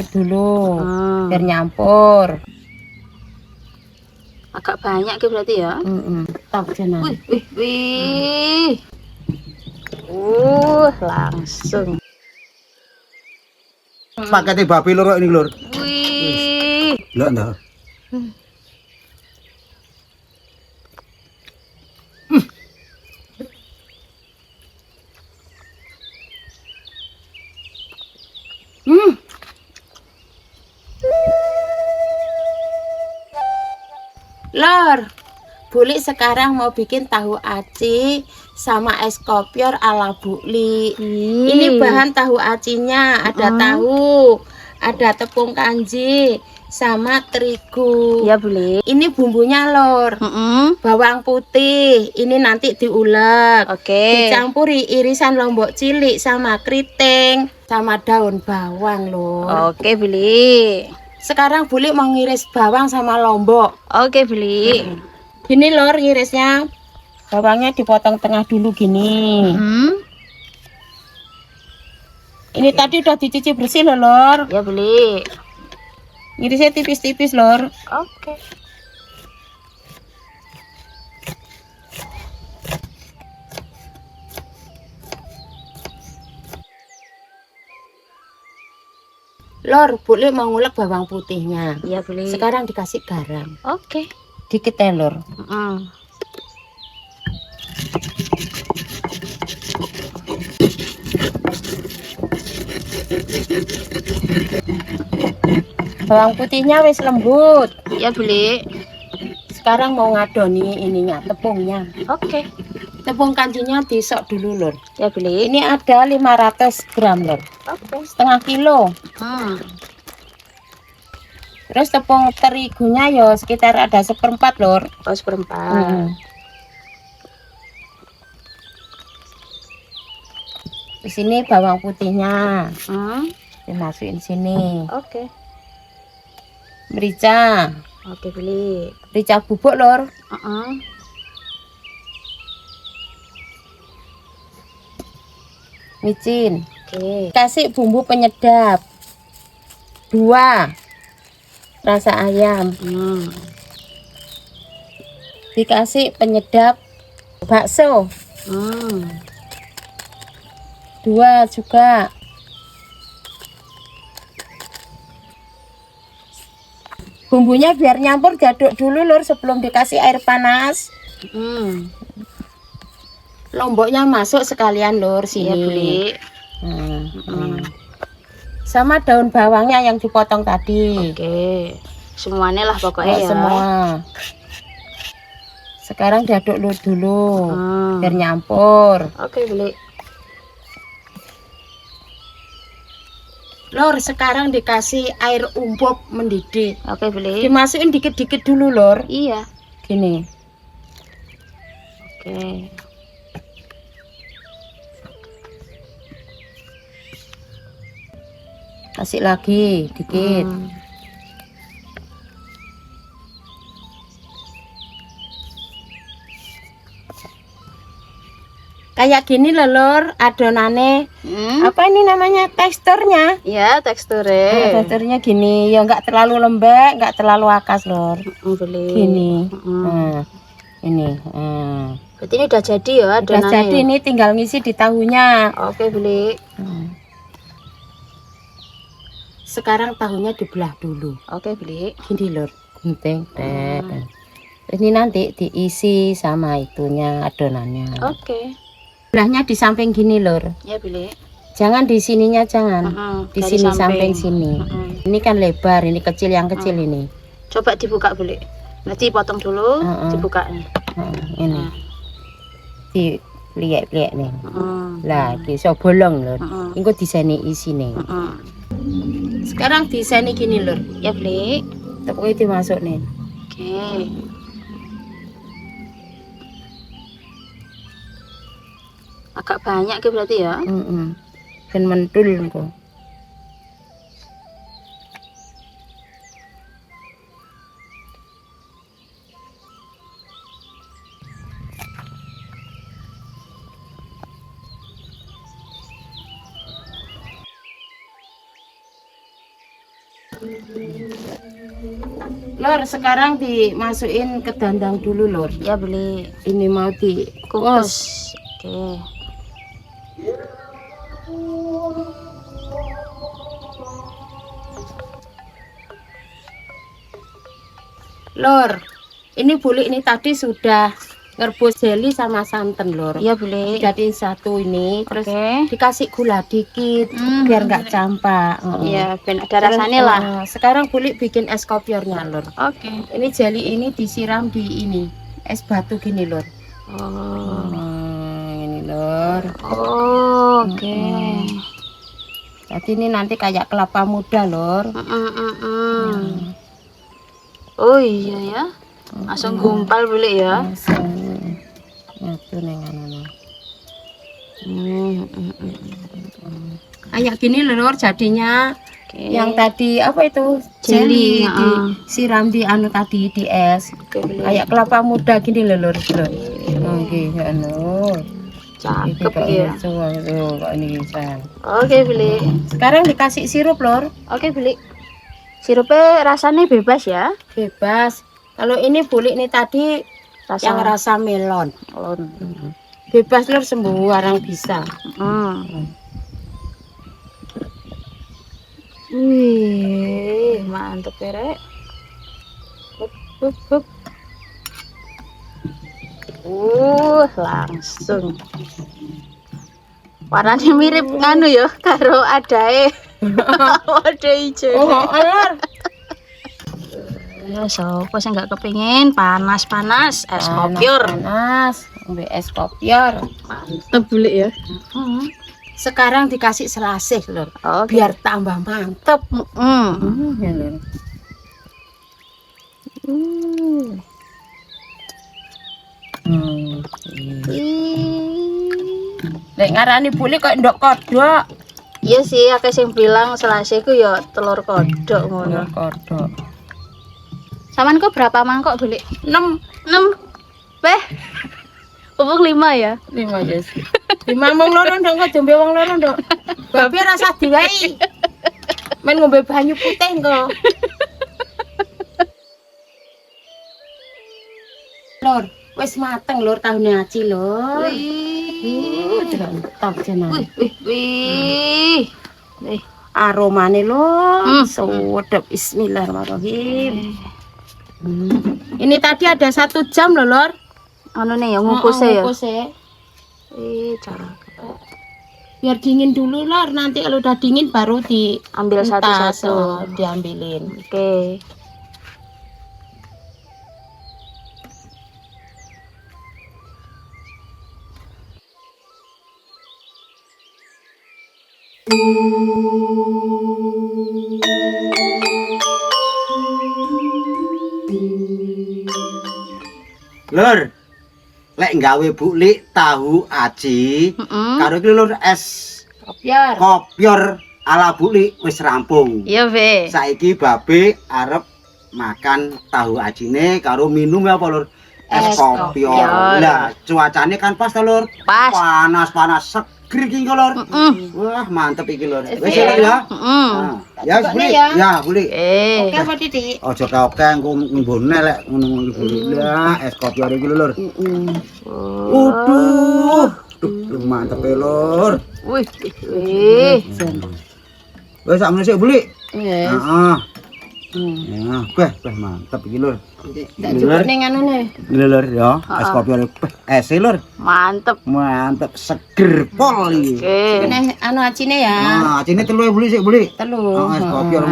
dulu biar nyampur. Agak banyak ke berarti ya. Tak jenah. Wih. Langsung. Paketnya babi lur ini lur. Wih. Lah nah. Lor, Buli sekarang mau bikin tahu aci sama es kopior ala Buli. Ini bahan tahu acinya, ada tahu, ada tepung kanji, sama terigu. Ya boleh. Ini bumbunya lor, bawang putih, ini nanti diulek. Oke. Dicampuri irisan lombok cilik sama keriting, sama daun bawang lor. Oke beli. Sekarang Buli mau ngiris bawang sama lombok. Oke beli. Gini lor ngirisnya, bawangnya dipotong tengah dulu gini. Ini tadi udah dicuci bersih loh lor. Ya beli. Ngirisnya tipis-tipis lor. Oke. Lor, Buli mau ngulek bawang putihnya. Ya beli. Sekarang dikasih garam. Oke. Dikit ya lor. Bawang putihnya wis lembut. Ya beli. Sekarang mau ngadoni ininya, tepungnya. Oke. Tepung kanjinya disok dulu lor. Ya beli. Ini ada 500 gram lor. Oke. Setengah kilo. Terus tepung terigunya ya sekitar ada 1/4 lor. Oh, 1/4. Di sini bawang putihnya. Dimasukin sini. Oke. Merica. Oke beli. Merica bubuk lor. Micin. Oke. Kasih bumbu penyedap 2 rasa ayam. Dikasih penyedap bakso 2 juga. Bumbunya biar nyampur diaduk dulu lur sebelum dikasih air panas. Lomboknya masuk sekalian lur sini. Ya beli. Sama daun bawangnya yang dipotong tadi. Oke. Semuanya lah pokoknya ya. Semua. Sekarang diaduk dulu biar nyampur. Oke beli. Lor, sekarang dikasih air umbop mendidih. Oke beli. Dimasukin dikit-dikit dulu lor. Iya. Gini. Oke. Kasih lagi dikit. Kayak gini loh lor adonannya. Apa ini namanya, teksturnya? Ya teksturnya. Teksturnya gini ya, nggak terlalu lembek, nggak terlalu akas lor. Beli. Gini. Ini. Berarti ini udah jadi ya adonannya. Udah jadi, ini tinggal ngisi di tahunya. Oke beli. Sekarang tahunya dibelah dulu. Oke beli. Gini lor, gunting. Ini nanti diisi sama itunya adonannya. Oke. Belahnya di samping gini lor. Ya beli. Jangan di sininya, jangan. Di Dari sini samping sini. Ini kan lebar, ini kecil, yang kecil ini. Coba dibuka beli. Nanti potong dulu, dibukanya. Ini. Dilihat-lihat nih. Lah, bisa bolong lor. Engko diseni isine. Sekarang diseni gini lor. Ya beli. Tepungnya dimasuk nih. Oke. Agak banyak ke berarti ya. Ben mentul engko. Lor, sekarang dimasukin ke dandang dulu, Lor. Ya, beli Ini mau dikukus. kukus. Oke. Lor, ini Buli ini tadi sudah ngerebus jeli sama santan, Lor. Iya, beli. Jadi satu ini, terus Oke. dikasih gula dikit biar nggak campak. Iya, ben ada Terus, rasanya lah. sekarang Buli bikin es kopiornya, Lor. Oke. Ini jeli ini disiram di ini es batu gini, Lor. Oh. Ini, Lor. Oh, oke. Jadi ini nanti kayak kelapa muda, Lor. Oh iya ya. Langsung gumpal beli ya. Itu neng anu. Kayak gini, Lor, jadinya. Oke. Yang tadi apa itu Jeli, jeli disiram di anu tadi di es. Oke, beli. Kayak kelapa muda gini, Lor. Oke, anu. Cakep ya. Ini sayang. Oke, beli. Sekarang dikasih sirup, Lor. Oke, beli. Sirupnya rasanya bebas ya. Bebas. Kalau ini Buli ini tadi yang rasa melon. Bebas, Lor, sembuh orang bisa. Wih, mantep ya, Rek. Hup. Langsung. Warnanya mirip nganu ya, karo adae. Ada hijau. Oh, Lor. Ya, sopo sing nggak kepingin panas-panas es kopior. Panas, ambil es kopior. Mantep beli ya. Sekarang dikasih selasih, Lor. Oke. Biar tambah mantep. Ya, Lor. Lek ngarani Buli kok ndok kodok. Iya sih, akeh sing bilang selase ku ya telur kodok ngono. Kodok. Saman kok berapa mangkok beli? 6 Beh. Pupuk 5 ya. 5 yes. 5 mong loro ndok kok jombe wong loro ndok. Babe rasa diwai. Men ngombe banyu putih kok. Lor, wis mateng Lor tahune aci Lor. Mantap jeneng. Wih. Aromane Lor, sedep. Bismillahirrahmanirrahim. Ini tadi ada 1 jam loh, Lor. Anu nih ya ngukusnya ya. Ngukusnya. Cakep. Biar dingin dulu, Lor. Nanti kalau udah dingin baru Ambil satu-satu. Diambilin. Oke. Lur, lek nggawe Buli tahu aci karo iki Lur es Kopior. kopior ala Buli wis rampung. Iya, Be. Saiki babe arep makan tahu acine karo minum apa Lur? Es kopior. Lah, cuacane kan pas to Lur. Pas. Panas-panas seger iki Lur. Wah, mantep iki Lur. Wis ya. Nah, ya Buli. Ya, Buli. Oke apa Didi? Aja kaoke engko ngembone lek ngono-ngono Buli. Lah, es kopior iki lho Lur. Waduh. Duh, mantep e Lur. Wih. Wis sak meneh sik Buli. Yes. Heeh. Ya, beh mantep iki Lur. Ndak cukup ning anune. Lur ya, es kopior es Lur. Mantep. Mantep seger pol iki. Oke. Nih anu acine ya. Nah, acine telu Buli sik Buli. Telu. Es kopior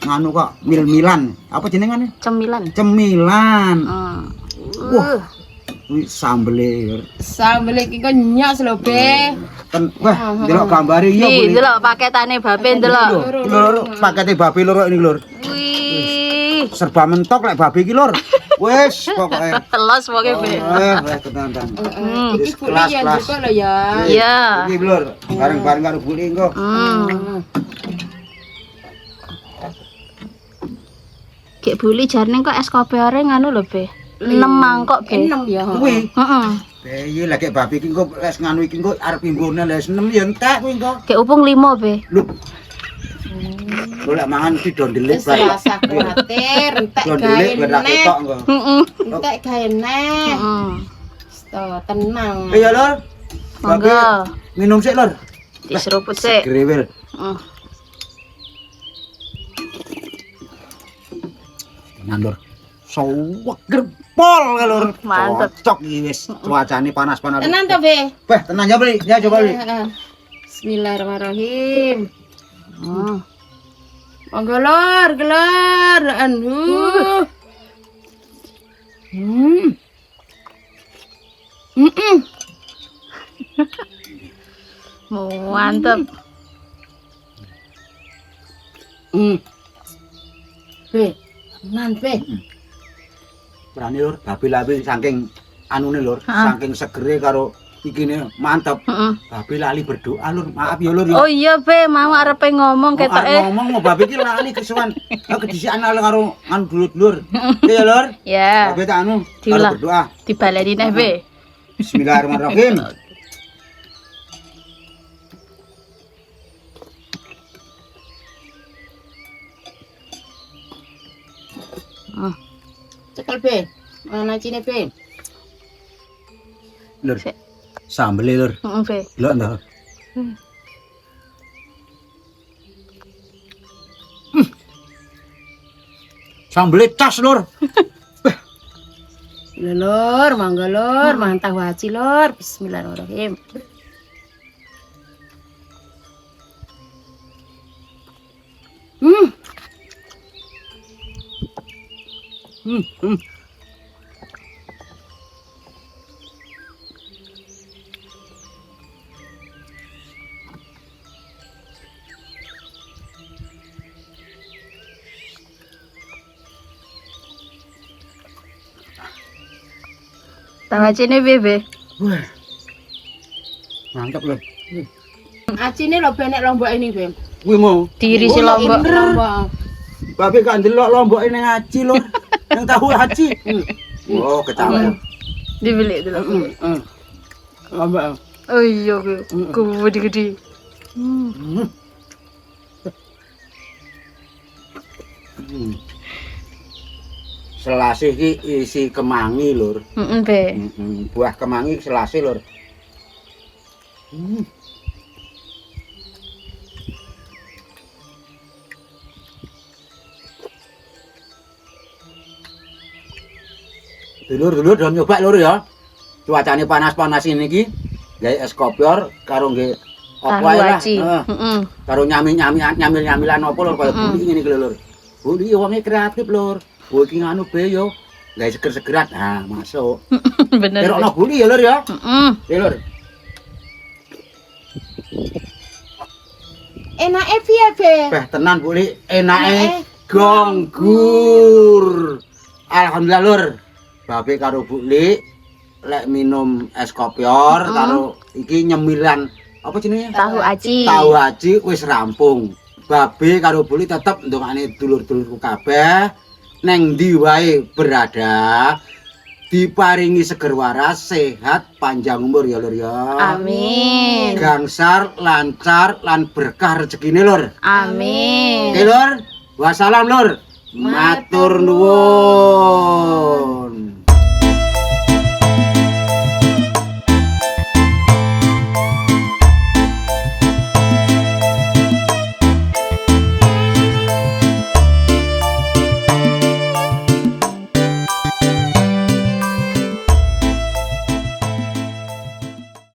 nganu kok mil-milan. Apa jenengane? Cemilan. Cemilan. Wah, ini sambele. Sambel iki kok nyos lho, Be. Kan wah, delok gambare iya Nih, Buli. delok paketane babe delok. Lur, pakete babi lur ini lur. Wih. Serba mentok lek babi iki lur. Wis pokoke. Telos pokoke, Be. Wis tenan-tenan. Iki Buli ya juga lho ya. Iya. Iki lur, bareng-bareng karo Buli engko. Gek Buli jarne kok es kopiore nganu lho, Be. 6 mangkok, Be. 6 ya. Kuwi. Heeh. Iya lek babi iki engko les nganu iki engko arep imbone les 6 ya entek kuwi engko. Gek upung 5, Be. Lho. Golek mangan mesti dondelik Wis ora usah kuwatir, entek gawe Dondelik ben ra neh. ketok engko. Heeh. Entek gawe neh. Heeh. Sto tenang. Ya Lur. Babe Monggo. minum sik Lur. Diseruput sik. Grewel. Heeh. Tenan Lur. Seger pol Lur. Mantep. Cocok iki wis. Cuacane panas-panas. Tenan to, Be? Beh, tenang ya, Bli. Ya coba, Bli. Heeh. Bismillahirrahmanirrahim. Heeh. Monggo Lur, gelar. Mantep. Be, tenan, Be. Berani Lur, babi-labi saking anune Lur, Ha. saking segere karo ikine mantep. Heeh. Babi lali berdoa Lur. Maaf ya Lur ya. Oh iya, Be, mau arepe ngomong Arep ketoke. ngomong mau babi iki lali kesuwen. Kedisikan karo anu dulur-dulur. Ya Lur. Ya, Babi tak anu karo Diulah. berdoa. dibaleni neh, Be. Bismillahirrahmanirrahim. Cekel, Be. Mana cine, Be? Lur. Sik. Sambele Lur. Heeh, Be. Delok ndak. Sambele cas Lur. Lur, mangga Lur, mangan tahu aci Lur. Bismillahirrahmanirrahim. Hmm. Tahu acine piye, Be? Wah. Mantap Lur. Acine lho Be nek lombok ini, Be. Kuwi mau Diirisi lombok. Lombok. babi kan delok lomboke ning ngaji Lur. Yang tahu haji. Oh, kecawe. Dibeli dulu. Lombok. Oh iya, Be. Gede-gede. Selasih iki isi kemangi Lur. Heeh, Be. Buah kemangi selasih Lur. Dulur-dulur do nyoba Lur ya. Cuacane panas-panas ini iki, gawe es kopior karo nggih apa Tahu ae lah. aci. Heeh. Karo nyamil-nyamilan apa Lur kaya buli ngene iki Lur. Buli wonge kreatif Lur. Bu iki nganu be yo. Gawe seger-segeran. Nah, masuk. Bener. Terokno buli ya Lur ya. Heeh. Ya Lur. Enake piye, Be? Beh tenan buli enake Enake gonggur. Alhamdulillah Lur. Babe karo buli lek minum es kopior karo iki nyemilan apa jenenge? Tahu aci. Tahu aji wis rampung. Babe karo buli tetep ndongane dulur-dulurku kabeh neng ndi wae berada diparingi seger waras, sehat, panjang umur ya Lur ya. Amin. Gangsar, lancar, lan berkah rezekine Lur. Amin. Oke Lur, wassalam Lur. Matur nuwun.